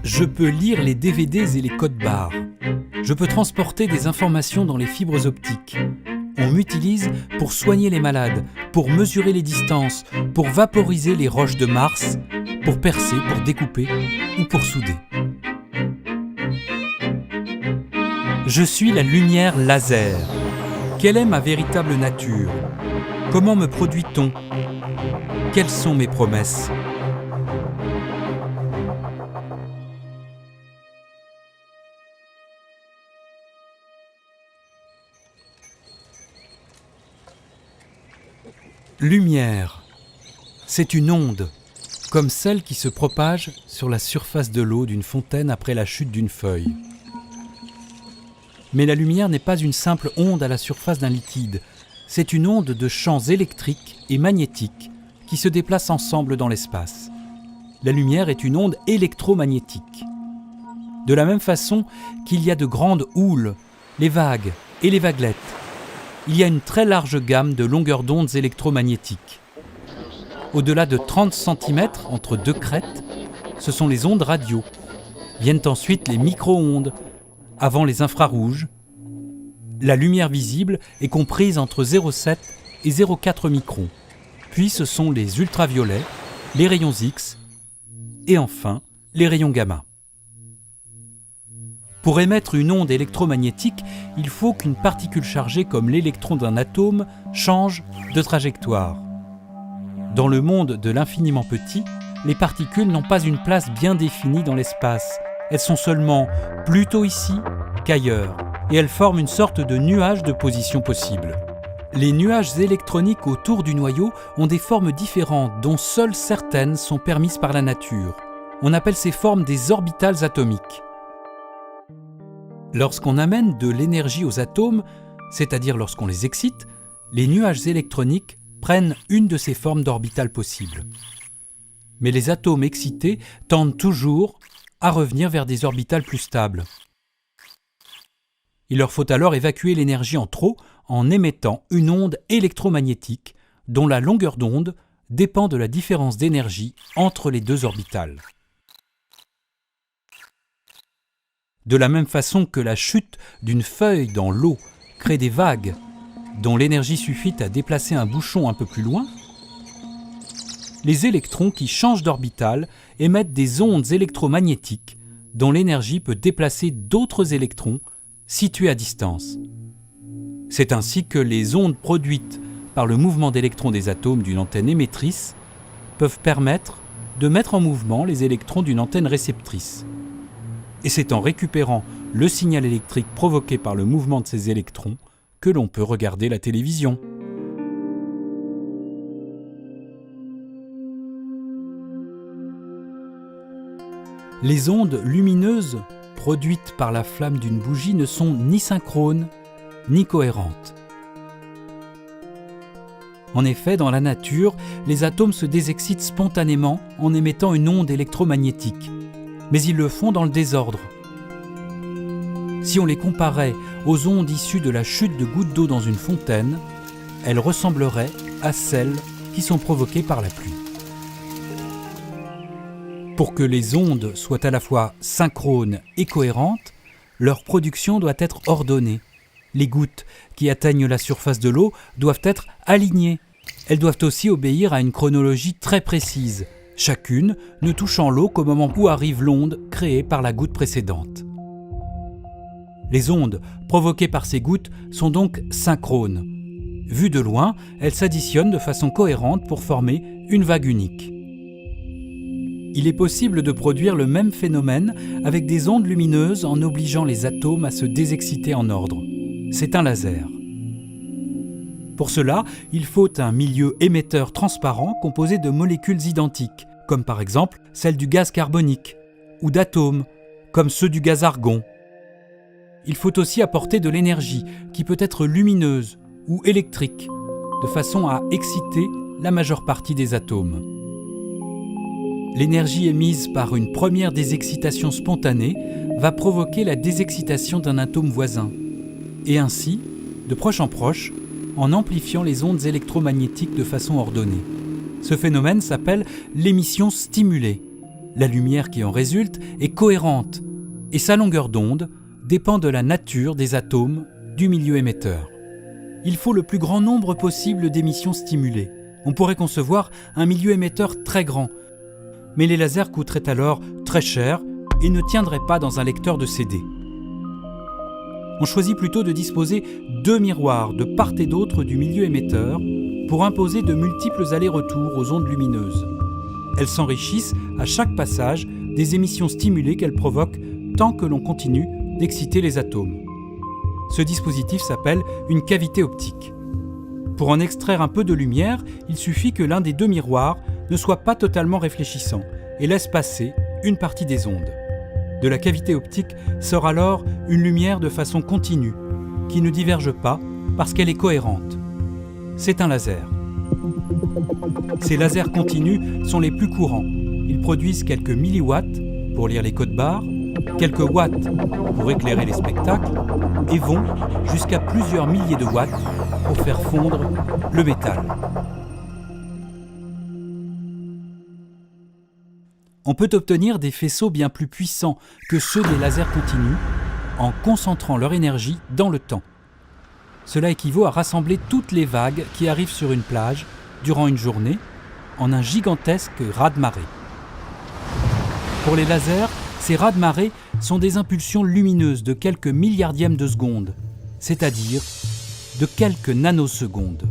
Je peux lire les DVDs et les codes barres. Je peux transporter des informations dans les fibres optiques. On m'utilise pour soigner les malades, pour mesurer les distances, pour vaporiser les roches de Mars, pour percer, pour découper ou pour souder. Je suis la lumière laser. Quelle est ma véritable nature ? Comment me produit-on ? Quelles sont mes promesses ? Lumière, c'est une onde, comme celle qui se propage sur la surface de l'eau d'une fontaine après la chute d'une feuille. Mais la lumière n'est pas une simple onde à la surface d'un liquide, c'est une onde de champs électriques et magnétiques qui se déplacent ensemble dans l'espace. La lumière est une onde électromagnétique. De la même façon qu'il y a de grandes houles, les vagues et les vaguelettes, il y a une très large gamme de longueurs d'ondes électromagnétiques. Au-delà de 30 cm entre deux crêtes, ce sont les ondes radio. Viennent ensuite les micro-ondes, avant les infrarouges. La lumière visible est comprise entre 0,7 et 0,4 microns. Puis ce sont les ultraviolets, les rayons X et enfin les rayons gamma. Pour émettre une onde électromagnétique, il faut qu'une particule chargée comme l'électron d'un atome change de trajectoire. Dans le monde de l'infiniment petit, les particules n'ont pas une place bien définie dans l'espace. Elles sont seulement plus tôt ici qu'ailleurs, et elles forment une sorte de nuage de positions possibles. Les nuages électroniques autour du noyau ont des formes différentes, dont seules certaines sont permises par la nature. On appelle ces formes des orbitales atomiques. Lorsqu'on amène de l'énergie aux atomes, c'est-à-dire lorsqu'on les excite, les nuages électroniques prennent une de ces formes d'orbitales possibles. Mais les atomes excités tendent toujours à revenir vers des orbitales plus stables. Il leur faut alors évacuer l'énergie en trop en émettant une onde électromagnétique dont la longueur d'onde dépend de la différence d'énergie entre les deux orbitales. De la même façon que la chute d'une feuille dans l'eau crée des vagues dont l'énergie suffit à déplacer un bouchon un peu plus loin, les électrons qui changent d'orbitale émettent des ondes électromagnétiques dont l'énergie peut déplacer d'autres électrons situés à distance. C'est ainsi que les ondes produites par le mouvement d'électrons des atomes d'une antenne émettrice peuvent permettre de mettre en mouvement les électrons d'une antenne réceptrice. Et c'est en récupérant le signal électrique provoqué par le mouvement de ces électrons que l'on peut regarder la télévision. Les ondes lumineuses produites par la flamme d'une bougie ne sont ni synchrones ni cohérentes. En effet, dans la nature, les atomes se désexcitent spontanément en émettant une onde électromagnétique. Mais ils le font dans le désordre. Si on les comparait aux ondes issues de la chute de gouttes d'eau dans une fontaine, elles ressembleraient à celles qui sont provoquées par la pluie. Pour que les ondes soient à la fois synchrones et cohérentes, leur production doit être ordonnée. Les gouttes qui atteignent la surface de l'eau doivent être alignées. Elles doivent aussi obéir à une chronologie très précise, chacune ne touchant l'eau qu'au moment où arrive l'onde créée par la goutte précédente. Les ondes provoquées par ces gouttes sont donc synchrones. Vues de loin, elles s'additionnent de façon cohérente pour former une vague unique. Il est possible de produire le même phénomène avec des ondes lumineuses en obligeant les atomes à se désexciter en ordre. C'est un laser. Pour cela, il faut un milieu émetteur transparent composé de molécules identiques, comme par exemple celles du gaz carbonique, ou d'atomes, comme ceux du gaz argon. Il faut aussi apporter de l'énergie, qui peut être lumineuse ou électrique, de façon à exciter la majeure partie des atomes. L'énergie émise par une première désexcitation spontanée va provoquer la désexcitation d'un atome voisin, et ainsi de proche en proche, en amplifiant les ondes électromagnétiques de façon ordonnée. Ce phénomène s'appelle l'émission stimulée. La lumière qui en résulte est cohérente et sa longueur d'onde dépend de la nature des atomes du milieu émetteur. Il faut le plus grand nombre possible d'émissions stimulées. On pourrait concevoir un milieu émetteur très grand, mais les lasers coûteraient alors très cher et ne tiendraient pas dans un lecteur de CD. On choisit plutôt de disposer 2 miroirs de part et d'autre du milieu émetteur pour imposer de multiples allers-retours aux ondes lumineuses. Elles s'enrichissent à chaque passage des émissions stimulées qu'elles provoquent tant que l'on continue d'exciter les atomes. Ce dispositif s'appelle une cavité optique. Pour en extraire un peu de lumière, il suffit que l'un des 2 miroirs ne soit pas totalement réfléchissant et laisse passer une partie des ondes. De la cavité optique sort alors une lumière de façon continue, qui ne diverge pas parce qu'elle est cohérente. C'est un laser. Ces lasers continus sont les plus courants. Ils produisent quelques milliwatts pour lire les codes barres, quelques watts pour éclairer les spectacles et vont jusqu'à plusieurs milliers de watts pour faire fondre le métal. On peut obtenir des faisceaux bien plus puissants que ceux des lasers continus en concentrant leur énergie dans le temps. Cela équivaut à rassembler toutes les vagues qui arrivent sur une plage durant une journée en un gigantesque raz-de-marée. Pour les lasers, ces raz-de-marée sont des impulsions lumineuses de quelques milliardièmes de seconde, c'est-à-dire de quelques nanosecondes.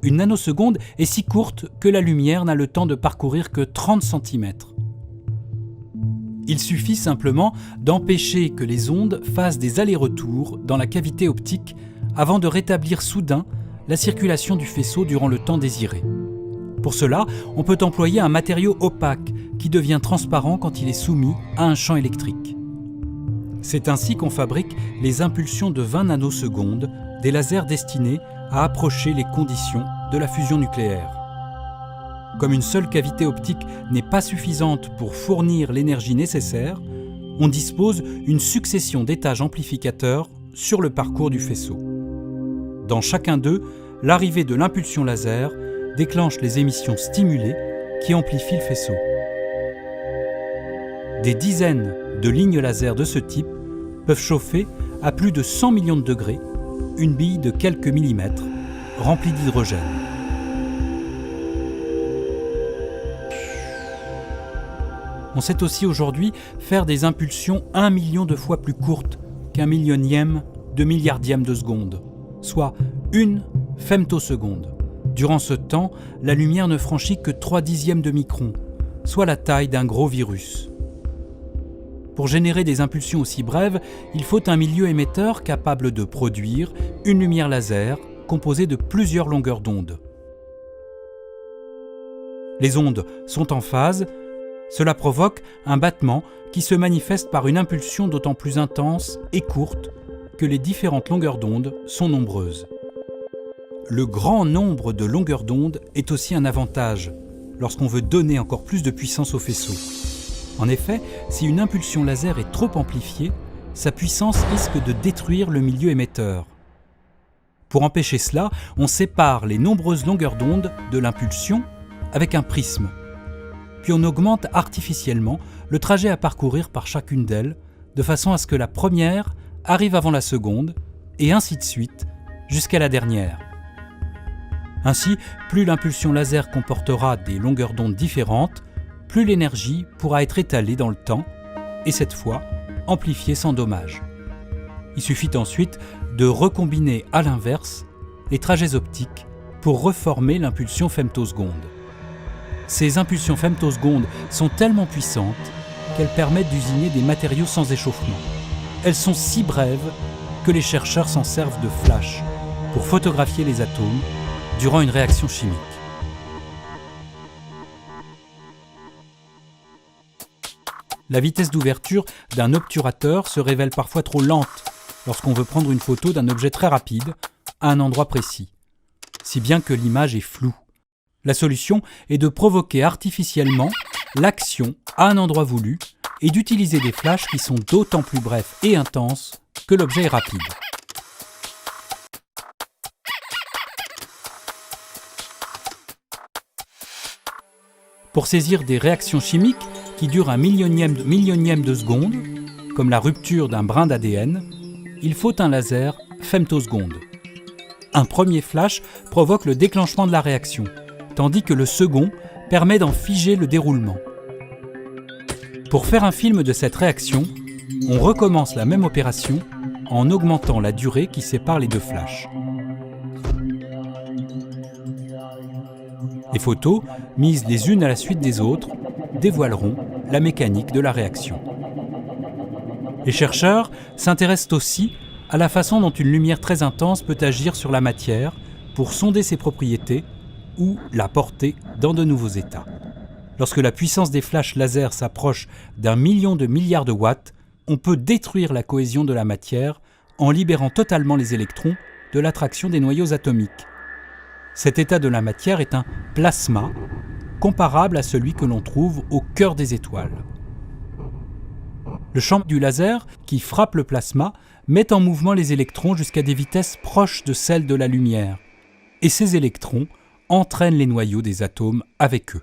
Une nanoseconde est si courte que la lumière n'a le temps de parcourir que 30 cm. Il suffit simplement d'empêcher que les ondes fassent des allers-retours dans la cavité optique avant de rétablir soudain la circulation du faisceau durant le temps désiré. Pour cela, on peut employer un matériau opaque qui devient transparent quand il est soumis à un champ électrique. C'est ainsi qu'on fabrique les impulsions de 20 nanosecondes, des lasers destinés à approcher les conditions de la fusion nucléaire. Comme une seule cavité optique n'est pas suffisante pour fournir l'énergie nécessaire, on dispose d'une succession d'étages amplificateurs sur le parcours du faisceau. Dans chacun d'eux, l'arrivée de l'impulsion laser déclenche les émissions stimulées qui amplifient le faisceau. Des dizaines de lignes laser de ce type peuvent chauffer à plus de 100 millions de degrés une bille de quelques millimètres remplie d'hydrogène. On sait aussi aujourd'hui faire des impulsions 1 million de fois plus courtes qu'un millionième de milliardième de seconde, soit 1 femtoseconde. Durant ce temps, la lumière ne franchit que 3/10 de micron, soit la taille d'un gros virus. Pour générer des impulsions aussi brèves, il faut un milieu émetteur capable de produire une lumière laser composée de plusieurs longueurs d'onde. Les ondes sont en phase, cela provoque un battement qui se manifeste par une impulsion d'autant plus intense et courte que les différentes longueurs d'onde sont nombreuses. Le grand nombre de longueurs d'onde est aussi un avantage lorsqu'on veut donner encore plus de puissance au faisceau. En effet, si une impulsion laser est trop amplifiée, sa puissance risque de détruire le milieu émetteur. Pour empêcher cela, on sépare les nombreuses longueurs d'onde de l'impulsion avec un prisme. Puis on augmente artificiellement le trajet à parcourir par chacune d'elles, de façon à ce que la première arrive avant la seconde, et ainsi de suite, jusqu'à la dernière. Ainsi, plus l'impulsion laser comportera des longueurs d'onde différentes, plus l'énergie pourra être étalée dans le temps, et cette fois, amplifiée sans dommage. Il suffit ensuite de recombiner à l'inverse les trajets optiques pour reformer l'impulsion femtoseconde. Ces impulsions femtosecondes sont tellement puissantes qu'elles permettent d'usiner des matériaux sans échauffement. Elles sont si brèves que les chercheurs s'en servent de flash pour photographier les atomes durant une réaction chimique. La vitesse d'ouverture d'un obturateur se révèle parfois trop lente lorsqu'on veut prendre une photo d'un objet très rapide à un endroit précis, si bien que l'image est floue. La solution est de provoquer artificiellement l'action à un endroit voulu et d'utiliser des flashs qui sont d'autant plus brefs et intenses que l'objet est rapide. Pour saisir des réactions chimiques qui durent un millionième de seconde, comme la rupture d'un brin d'ADN, il faut un laser femtoseconde. Un premier flash provoque le déclenchement de la réaction, tandis que le second permet d'en figer le déroulement. Pour faire un film de cette réaction, on recommence la même opération en augmentant la durée qui sépare les deux flashs. Les photos, mises les unes à la suite des autres, dévoileront la mécanique de la réaction. Les chercheurs s'intéressent aussi à la façon dont une lumière très intense peut agir sur la matière pour sonder ses propriétés ou la porter dans de nouveaux états. Lorsque la puissance des flashs laser s'approche d'1 million de milliards de watts, on peut détruire la cohésion de la matière en libérant totalement les électrons de l'attraction des noyaux atomiques. Cet état de la matière est un plasma, comparable à celui que l'on trouve au cœur des étoiles. Le champ du laser, qui frappe le plasma, met en mouvement les électrons jusqu'à des vitesses proches de celles de la lumière. Et ces électrons entraînent les noyaux des atomes avec eux.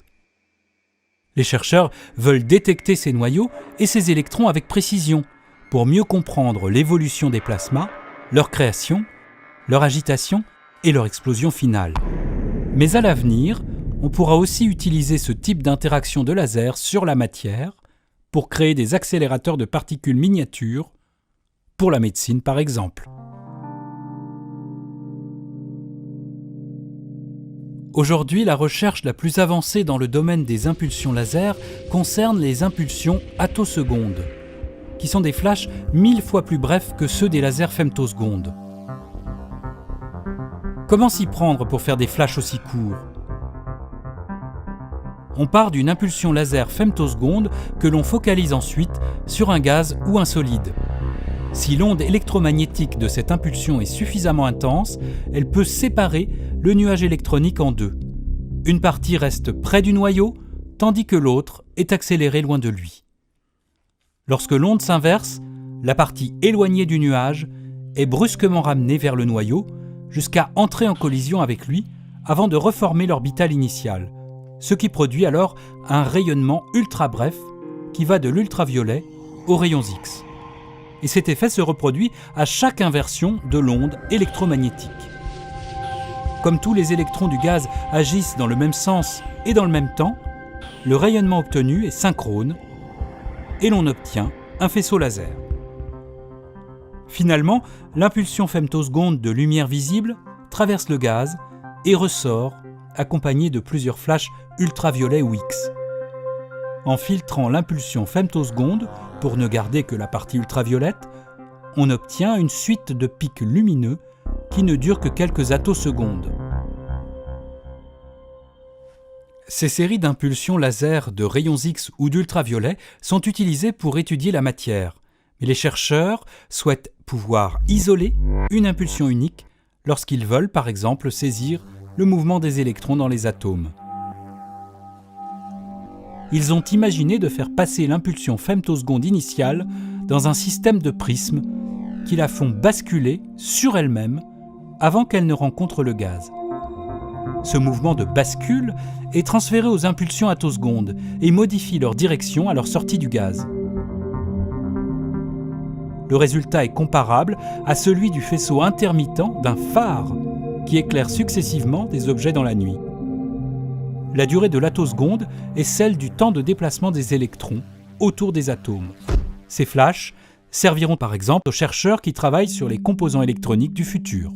Les chercheurs veulent détecter ces noyaux et ces électrons avec précision pour mieux comprendre l'évolution des plasmas, leur création, leur agitation et leur explosion finale. Mais à l'avenir, on pourra aussi utiliser ce type d'interaction de laser sur la matière pour créer des accélérateurs de particules miniatures, pour la médecine par exemple. Aujourd'hui, la recherche la plus avancée dans le domaine des impulsions laser concerne les impulsions attosecondes, qui sont des flashs 1000 fois plus brefs que ceux des lasers femtosecondes. Comment s'y prendre pour faire des flashs aussi courts ? On part d'une impulsion laser femtoseconde que l'on focalise ensuite sur un gaz ou un solide. Si l'onde électromagnétique de cette impulsion est suffisamment intense, elle peut séparer le nuage électronique en deux. Une partie reste près du noyau, tandis que l'autre est accélérée loin de lui. Lorsque l'onde s'inverse, la partie éloignée du nuage est brusquement ramenée vers le noyau, jusqu'à entrer en collision avec lui avant de reformer l'orbitale initiale, ce qui produit alors un rayonnement ultra bref qui va de l'ultraviolet aux rayons X. Et cet effet se reproduit à chaque inversion de l'onde électromagnétique. Comme tous les électrons du gaz agissent dans le même sens et dans le même temps, le rayonnement obtenu est synchrone et l'on obtient un faisceau laser. Finalement, l'impulsion femtoseconde de lumière visible traverse le gaz et ressort accompagnée de plusieurs flashs ultraviolets ou X. En filtrant l'impulsion femtoseconde pour ne garder que la partie ultraviolette, on obtient une suite de pics lumineux qui ne durent que quelques attosecondes. Ces séries d'impulsions laser de rayons X ou d'ultraviolets sont utilisées pour étudier la matière, mais les chercheurs souhaitent pouvoir isoler une impulsion unique lorsqu'ils veulent par exemple saisir le mouvement des électrons dans les atomes. Ils ont imaginé de faire passer l'impulsion femtoseconde initiale dans un système de prismes qui la font basculer sur elle-même avant qu'elle ne rencontre le gaz. Ce mouvement de bascule est transféré aux impulsions attosecondes et modifie leur direction à leur sortie du gaz. Le résultat est comparable à celui du faisceau intermittent d'un phare qui éclaire successivement des objets dans la nuit. La durée de l'attoseconde est celle du temps de déplacement des électrons autour des atomes. Ces flashs serviront par exemple aux chercheurs qui travaillent sur les composants électroniques du futur.